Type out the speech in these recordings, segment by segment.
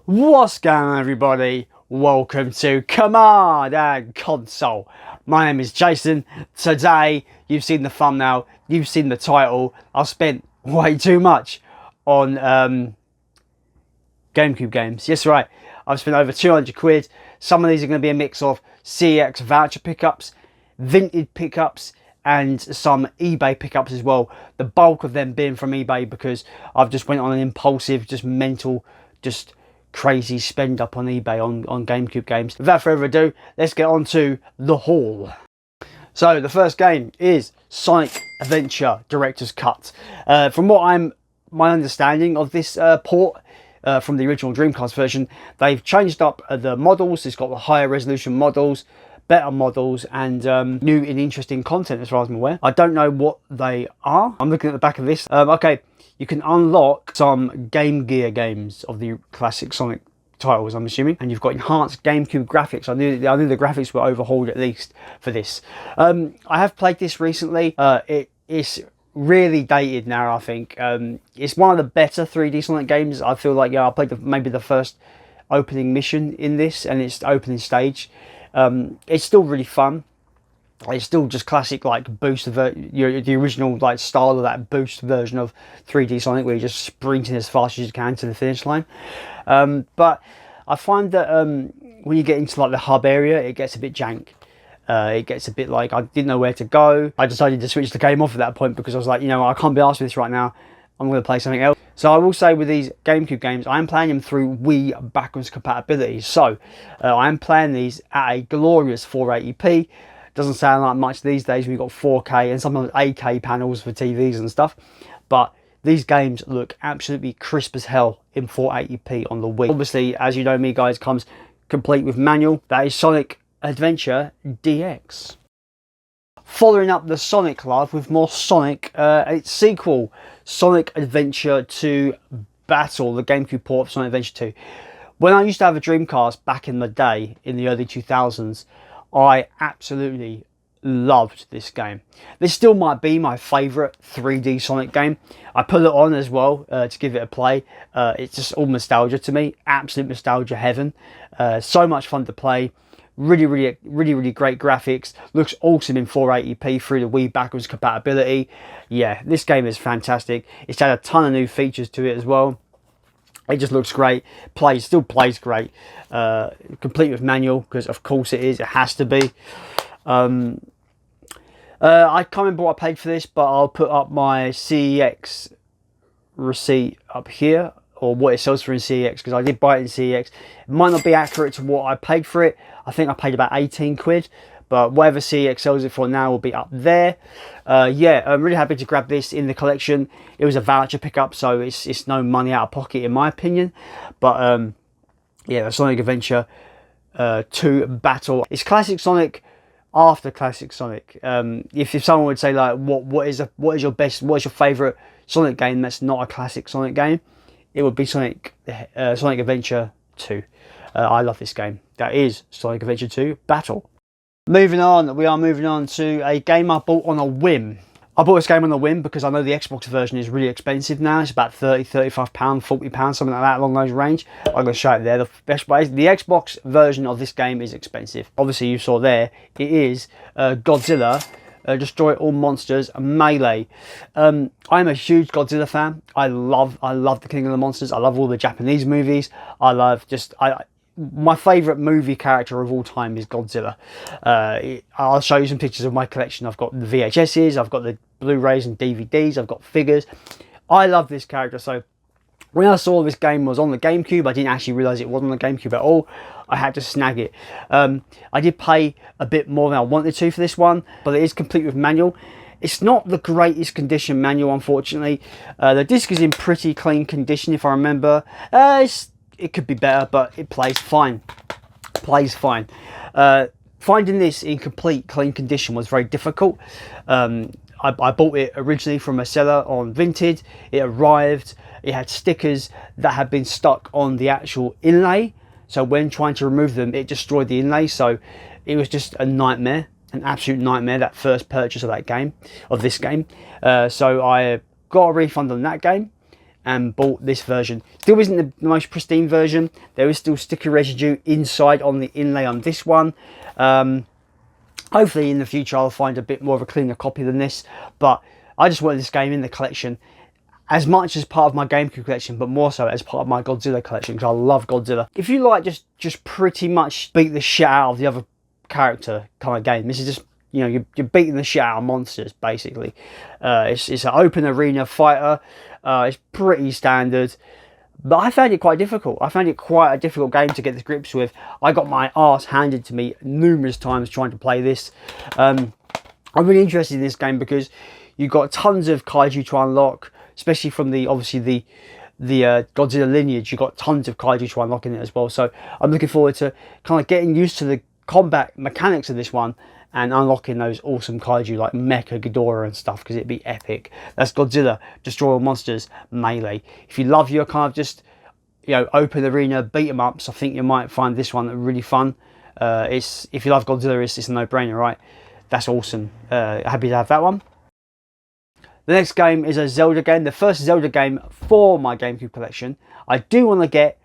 What's going on, everybody? Welcome to Command and Console. My name is Jason. Today, you've seen the thumbnail, you've seen the title. I've spent way too much on Gamecube games. Yes, right. I've spent over 200 quid. Some of these are going to be a mix of CEX voucher pickups, vintage pickups, and some eBay pickups as well. The bulk of them being from eBay because I've just went on an impulsive, just mental, just crazy spend up on eBay on Gamecube games. Without further ado, let's get on to the haul. So the first game is Sonic Adventure Director's Cut. From my understanding of this port from the original Dreamcast version, they've changed up the models. It's got the higher resolution models, better models, and new and interesting content as far as I'm aware. I don't know what they are. I'm looking at the back of this. Okay, you can unlock some Game Gear games of the classic Sonic titles, I'm assuming, and you've got enhanced GameCube graphics. I knew the graphics were overhauled at least for this. I have played this recently. It's really dated now, I think. It's one of the better 3D Sonic games. I feel like, yeah, I played maybe the first opening mission in this, and it's the opening stage. It's still really fun. It's still just classic, like, boost the original, like, style of that boost version of 3D Sonic, where you're just sprinting as fast as you can to the finish line. But I find that when you get into, like, the hub area, it gets a bit jank. It gets a bit like I didn't know where to go. I decided to switch the game off at that point because I was like, you know, I can't be asked for this right now. I'm going to play something else. So I will say with these GameCube games, I am playing them through Wii backwards compatibility. So I am playing these at a glorious 480p. Doesn't sound like much these days. We've got 4K and sometimes 8K panels for TVs and stuff. But these games look absolutely crisp as hell in 480p on the Wii. Obviously, as you know me, guys, comes complete with manual. That is Sonic Adventure DX. Following up the Sonic love with more Sonic, its sequel, Sonic Adventure 2 Battle, the GameCube port of Sonic Adventure 2. When I used to have a Dreamcast back in the day, in the early 2000s, I absolutely loved this game. This still might be my favourite 3D Sonic game. I put it on as well to give it a play. It's just all nostalgia to me, absolute nostalgia heaven. So much fun to play. Really great graphics. Looks awesome in 480p through the Wii backwards compatibility. Yeah, this game is fantastic. It's had a ton of new features to it as well. It just looks great. Still plays great. Complete with manual, because of course it is. It has to be. I can't remember what I paid for this, but I'll put up my CEX receipt up here, or what it sells for in CEX, because I did buy it in CEX. It might not be accurate to what I paid for it. I think I paid about 18 quid, but whatever CEX sells it for now will be up there. Yeah, I'm really happy to grab this in the collection. It was a voucher pickup, so it's no money out of pocket in my opinion. But yeah, the Sonic Adventure 2 Battle. It's classic Sonic after classic Sonic. If someone would say, like, what is your favourite Sonic game that's not a classic Sonic game, it would be Sonic Adventure 2. I love this game. That is Sonic Adventure 2 Battle. Moving on, we are moving on to a game I bought on a whim. I bought this game on a whim because I know the Xbox version is really expensive now. It's about £30, £35, £40, something like that along those range. I'm going to show it there. The best way, the Xbox version of this game is expensive. Obviously, you saw there, it is Godzilla. Destroy All Monsters Melee. I'm a huge Godzilla fan. I love the King of the Monsters. I love all the Japanese movies. My favourite movie character of all time is Godzilla. I'll show you some pictures of my collection. I've got the VHSs, I've got the Blu-rays and DVDs, I've got figures. I love this character. So when I saw this game was on the GameCube, I didn't actually realise it wasn't on the GameCube at all. I had to snag it. I did pay a bit more than I wanted to for this one, but it is complete with manual. It's not the greatest condition manual, unfortunately. The disc is in pretty clean condition, if I remember. It could be better, but it plays fine. Finding this in complete clean condition was very difficult. I bought it originally from a seller on Vinted. It arrived, it had stickers that had been stuck on the actual inlay. So when trying to remove them, it destroyed the inlay. So it was just a nightmare, an absolute nightmare, that first purchase of this game. So I got a refund on that game. and bought this version. Still isn't the most pristine version. There is still sticker residue inside on the inlay on this one. Hopefully in the future I'll find a bit more of a cleaner copy than this, but I just wanted this game in the collection as much as part of my Gamecube collection, but more so as part of my Godzilla collection, because I love Godzilla. If you like just pretty much beat the shit out of the other character kind of game, this is just, you know, you're beating the shit out of monsters, basically. It's an open arena fighter. It's pretty standard, but I found it quite difficult. I found it quite a difficult game to get the grips with. I got my arse handed to me numerous times trying to play this. I'm really interested in this game because you've got tons of kaiju to unlock, especially from obviously the Godzilla lineage. You've got tons of kaiju to unlock in it as well. So I'm looking forward to kind of getting used to the combat mechanics of this one and unlocking those awesome kaiju like Mecha Ghidorah and stuff, because it'd be epic. That's Godzilla, Destroy All Monsters, Melee. If you love your kind of just, you know, open arena beat 'em ups, I think you might find this one really fun. If you love Godzilla, it's a no-brainer, right? That's awesome. Happy to have that one. The next game is a Zelda game, the first Zelda game for my Gamecube collection. I do want to get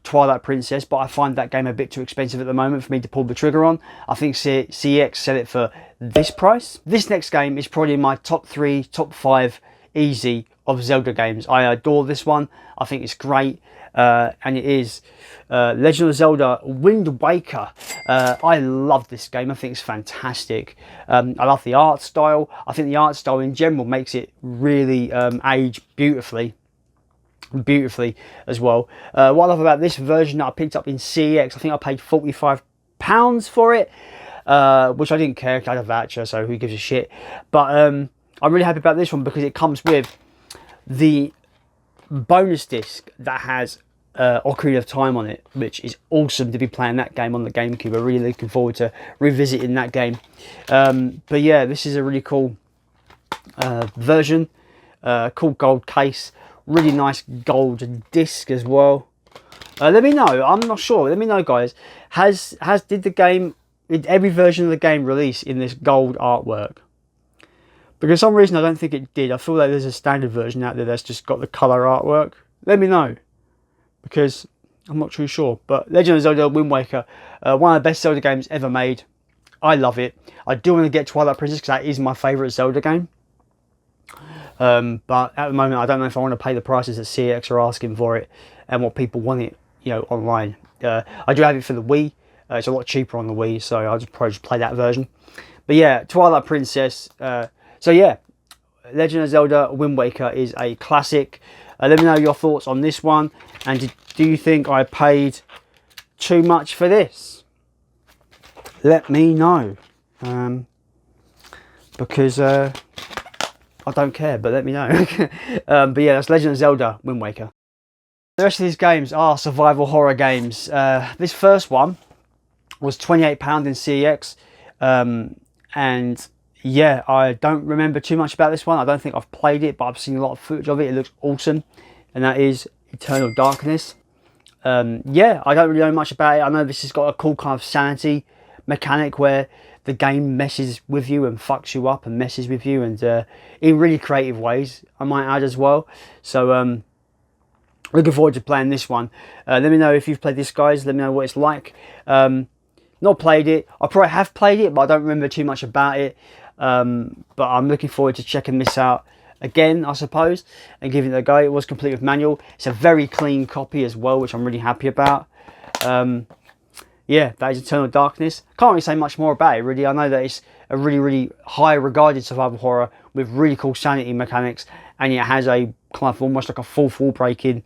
Twilight Princess, but I find that game a bit too expensive at the moment for me to pull the trigger on. I think CEX sell it for this price. This next game is probably my top 3, top 5 easy of Zelda games. I adore this one. I think it's great. And it is Legend of Zelda Wind Waker. I love this game. I think it's fantastic. I love the art style. I think the art style in general makes it really age beautifully as well. What I love about this version that I picked up in CEX, I think I paid £45 for it, which I didn't care, I had a voucher, so who gives a shit. But I'm really happy about this one because it comes with the bonus disc that has Ocarina of Time on it, which is awesome to be playing that game on the Gamecube. I'm really looking forward to revisiting that game. But yeah, this is a really cool version. Cool gold case, really nice gold disc as well. Let me know, I'm not sure, let me know guys, did every version of the game release in this gold artwork? Because for some reason I don't think it did. I feel like there's a standard version out there that's just got the colour artwork. Let me know, because I'm not too sure. But Legend of Zelda Wind Waker, one of the best Zelda games ever made. I love it. I do want to get Twilight Princess because that is my favourite Zelda game. But at the moment I don't know if I want to pay the prices that CX are asking for it and what people want it, you know, online. I do have it for the Wii. It's a lot cheaper on the Wii, so I'll probably just play that version. But yeah, Twilight Princess. So yeah, Legend of Zelda Wind Waker is a classic. Let me know your thoughts on this one, and do you think I paid too much for this? Let me know, because I don't care, but let me know. But yeah, that's Legend of Zelda Wind Waker. The rest of these games are survival horror games. This first one was £28 in CEX, and yeah, I don't remember too much about this one. I don't think I've played it, but I've seen a lot of footage of it. It looks awesome, and that is Eternal Darkness. Yeah, I don't really know much about it. I know this has got a cool kind of sanity mechanic where the game messes with you and fucks you up and messes with you, and in really creative ways, I might add as well. So looking forward to playing this one. Let me know if you've played this, guys. Let me know what it's like. Not played it. I probably have played it, but I don't remember too much about it. But I'm looking forward to checking this out again, I suppose, and giving it a go. It was complete with manual. It's a very clean copy as well, which I'm really happy about. Yeah, that is Eternal Darkness. Can't really say much more about it, really. I know that it's a really, really high regarded survival horror with really cool sanity mechanics, and it has a kind of almost like a full wall breaking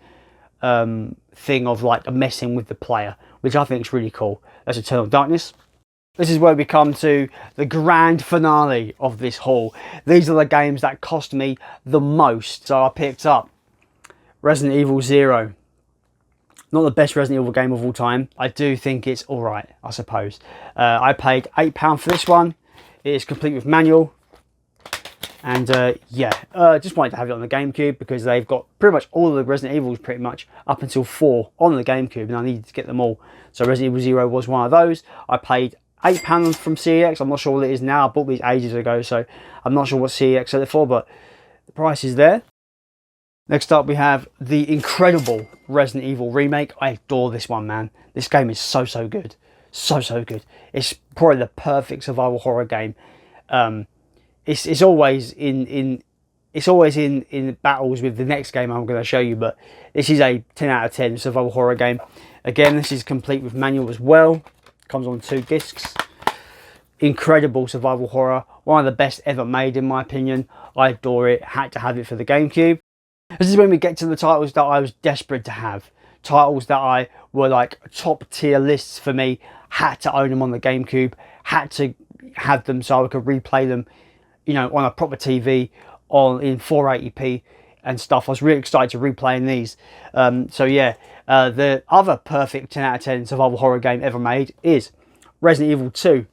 thing of like messing with the player, which I think is really cool. That's Eternal Darkness. This is where we come to the grand finale of this haul. These are the games that cost me the most. So I picked up Resident Evil 0. Not the best Resident Evil game of all time. I do think it's alright, I suppose. I paid £8 for this one. It is complete with manual. And yeah, just wanted to have it on the Gamecube because they've got pretty much all of the Resident Evils pretty much up until 4 on the Gamecube, and I needed to get them all. So Resident Evil 0 was one of those. I paid £8 from CEX. I'm not sure what it is now. I bought these ages ago, so I'm not sure what CEX said it for, but the price is there. Next up, we have the incredible Resident Evil remake. I adore this one, man. This game is so good. So good. It's probably the perfect survival horror game. It's always in battles with the next game I'm going to show you, but this is a 10 out of 10 survival horror game. Again, this is complete with manual as well. Comes on 2 discs. Incredible survival horror. One of the best ever made, in my opinion. I adore it. Had to have it for the Gamecube. This is when we get to the titles that I was desperate to have. Titles that I were like top tier lists for me. Had to own them on the Gamecube. Had to have them so I could replay them, you know, on a proper TV in 480p and stuff. I was really excited to replaying these. So yeah, the other perfect 10 out of 10 survival horror game ever made is Resident Evil 2.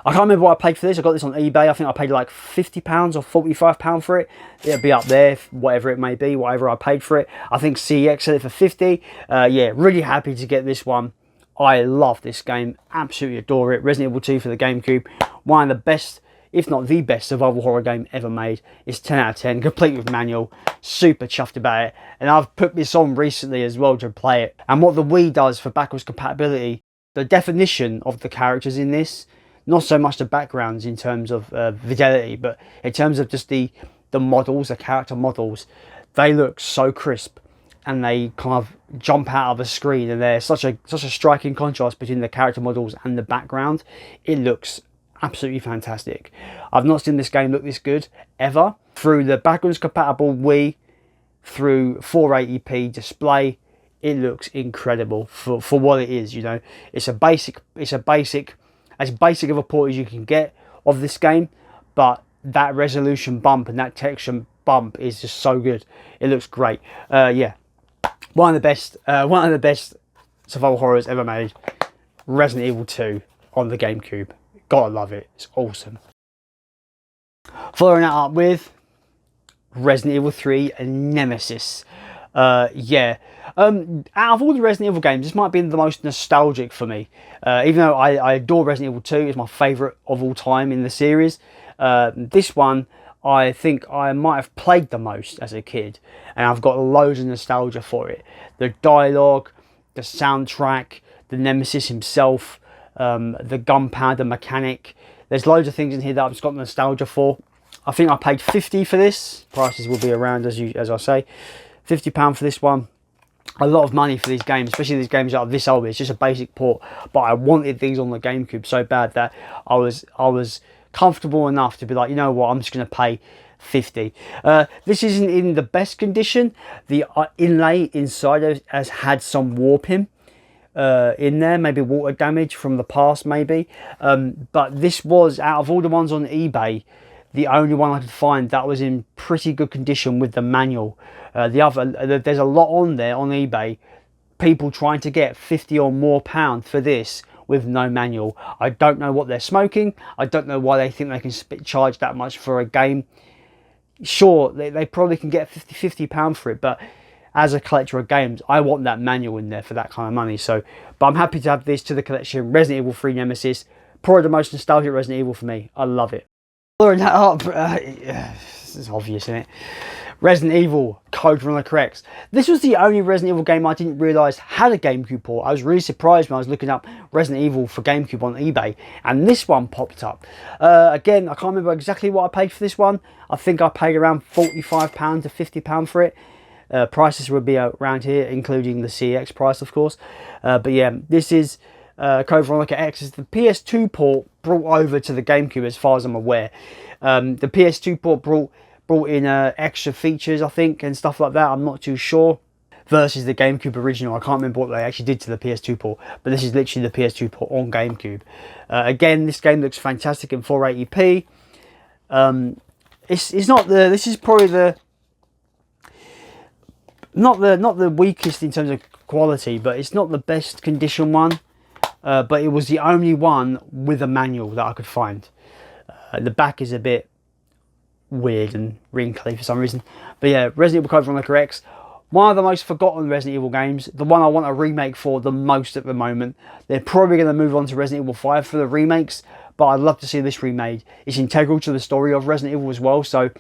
I can't remember what I paid for this. I got this on eBay. I think I paid like £50 or £45 for it. It'll be up there, whatever it may be, whatever I paid for it. I think CEX said it for 50. Yeah, really happy to get this one. I love this game. Absolutely adore it. Resident Evil 2 for the Gamecube. One of the best, if not the best, survival horror game ever made. It's 10 out of 10, complete with manual. Super chuffed about it. And I've put this on recently as well to play it. And what the Wii does for backwards compatibility, the definition of the characters in this, not so much the backgrounds in terms of fidelity, but in terms of just the models, the character models, they look so crisp and they kind of jump out of the screen, and there's such a striking contrast between the character models and the background. It looks absolutely fantastic. I've not seen this game look this good ever. Through the backwards compatible Wii, through 480p display, it looks incredible for what it is. You know, it's a basic as basic of a port as you can get of this game, but that resolution bump and that texture bump is just so good. It looks great. Yeah, one of the best survival horrors ever made. Resident Evil 2 on the Gamecube. Gotta love it. It's awesome. Following that up with Resident Evil 3 and Nemesis. Yeah. Out of all the Resident Evil games, this might be the most nostalgic for me. Even though I adore Resident Evil 2, it's my favourite of all time in the series. This one, I think I might have played the most as a kid, and I've got loads of nostalgia for it. The dialogue, the soundtrack, the Nemesis himself, the gunpowder mechanic. There's loads of things in here that I've just got nostalgia for. I think I paid 50 for this. Prices will be around as I say. £50 for this one. A lot of money for these games, especially these games that are this old. It's just a basic port, but I wanted these on the Gamecube so bad that I was comfortable enough to be like, you know what, I'm just going to pay 50. This isn't in the best condition. The inlay inside has had some warping in there, maybe water damage from the past, maybe. But this was, out of all the ones on eBay, the only one I could find that was in pretty good condition with the manual. There's a lot on there on eBay, people trying to get 50 or more pounds for this with no manual. I don't know what they're smoking. I don't know why they think they can charge that much for a game. Sure, they probably can get £50 for it, but as a collector of games, I want that manual in there for that kind of money. So, but I'm happy to have this to the collection. Resident Evil 3 Nemesis, probably the most nostalgic Resident Evil for me. I love it. Following that up, this is obvious, isn't it? Resident Evil Code Veronica X. This was the only Resident Evil game I didn't realise had a Gamecube port. I was really surprised when I was looking up Resident Evil for Gamecube on eBay, and this one popped up. Again, I can't remember exactly what I paid for this one. I think I paid around £45 to £50 for it. Prices would be around here, including the CX price, of course. But yeah, this is Code Veronica X. Is the PS2 port brought over to the Gamecube, as far as I'm aware. The PS2 port brought in extra features, I think, and stuff like that. I'm not too sure. Versus the Gamecube original, I can't remember what they actually did to the PS2 port, but this is literally the PS2 port on Gamecube. Again, this game looks fantastic in 480p. It's not the. This is probably the not the weakest in terms of quality, but it's not the best condition one. But it was the only one with a manual that I could find. The back is a bit weird and wrinkly for some reason. But yeah, Resident Evil Code Veronica X, one of the most forgotten Resident Evil games, the one I want a remake for the most at the moment. They're probably going to move on to Resident Evil 5 for the remakes, but I'd love to see this remade. It's integral to the story of Resident Evil as well, so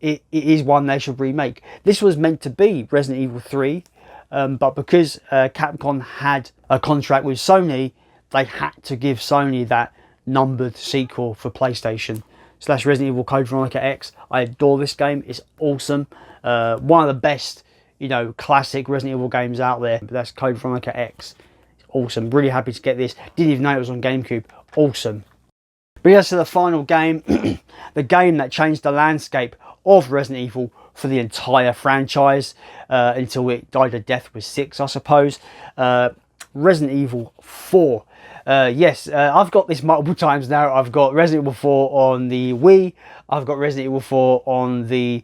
it is one they should remake. This was meant to be Resident Evil 3, but because Capcom had a contract with Sony, they had to give Sony that numbered sequel for PlayStation. So that's Resident Evil Code Veronica X. I adore this game. It's awesome. One of the best, you know, classic Resident Evil games out there. But that's Code Veronica X. It's awesome. Really happy to get this. Didn't even know it was on Gamecube. Awesome. Bring us to the final game. The game that changed the landscape of Resident Evil for the entire franchise until it died a death with 6, I suppose. Resident Evil 4. Yes, I've got this multiple times now. I've got Resident Evil 4 on the Wii. I've got Resident Evil 4 on the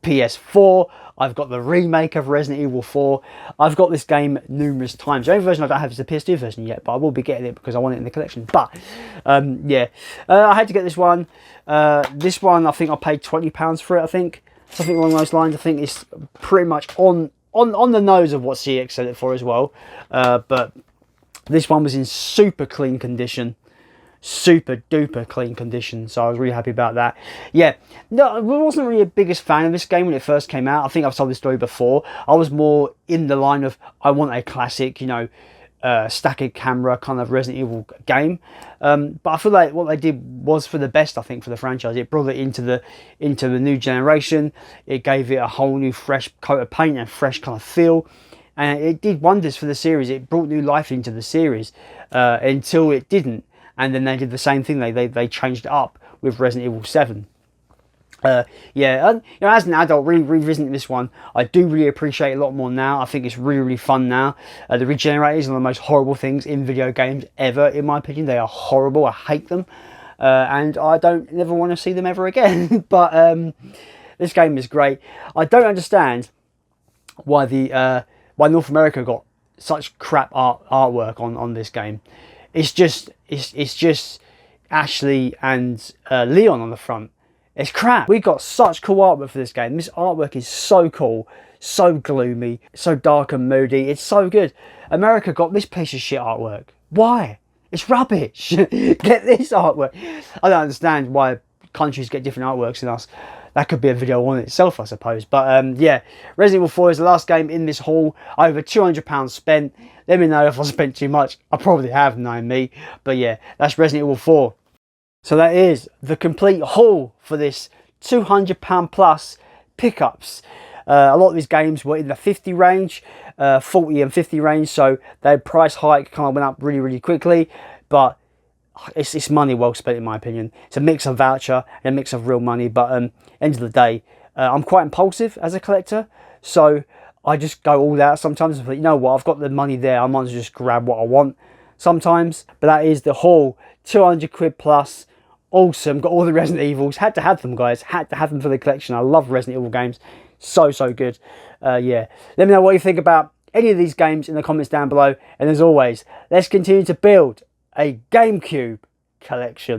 PS4. I've got the remake of Resident Evil 4. I've got this game numerous times. The only version I don't have is the PS2 version yet, but I will be getting it because I want it in the collection. But yeah, I had to get this one. This one, I think I paid £20 for it. I think something along those lines. I think it's pretty much on the nose of what CX said it for as well. But this one was in super clean condition. Super duper clean condition, so I was really happy about that. Yeah, no, I wasn't really the biggest fan of this game when it first came out. I think I've told this story before. I was more in the line of I want a classic, you know, static camera kind of Resident Evil game. But I feel like what they did was for the best. I think for the franchise, it brought it into the new generation. It gave it a whole new fresh coat of paint and fresh kind of feel. And it did wonders for the series. It brought new life into the series until it didn't. And then they did the same thing. They changed it up with Resident Evil 7. Yeah, and, you know, as an adult, revisiting this one, I do really appreciate it a lot more now. I think it's really fun now. The regenerators are one of the most horrible things in video games ever, in my opinion. They are horrible. I hate them, and I don't never want to see them ever again. But this game is great. I don't understand why why North America got such crap artwork on this game. It's just Ashley and Leon on the front. It's crap. We got such cool artwork for this game. This artwork is so cool, so gloomy, so dark and moody. It's so good. America got this piece of shit artwork. Why? It's rubbish. Get this artwork. I don't understand why countries get different artworks than us. That could be a video on itself, I suppose. But yeah, Resident Evil 4 is the last game in this haul. Over £200 spent. Let me know if I spent too much. I probably have, knowing me. But yeah, that's Resident Evil 4. So that is the complete haul for this £200 plus pickups. A lot of these games were in the 50 range, 40 and 50 range. So their price hike kind of went up really quickly. But it's money well spent, in my opinion. It's a mix of voucher and a mix of real money. But end of the day, I'm quite impulsive as a collector. So I just go all out sometimes. But you know what? I've got the money there. I might as well just grab what I want sometimes. But that is the haul. 200 quid plus. Awesome. Got all the Resident Evils. Had to have them, guys. Had to have them for the collection. I love Resident Evil games. So good. Yeah. Let me know what you think about any of these games in the comments down below. And as always, let's continue to build a GameCube collection.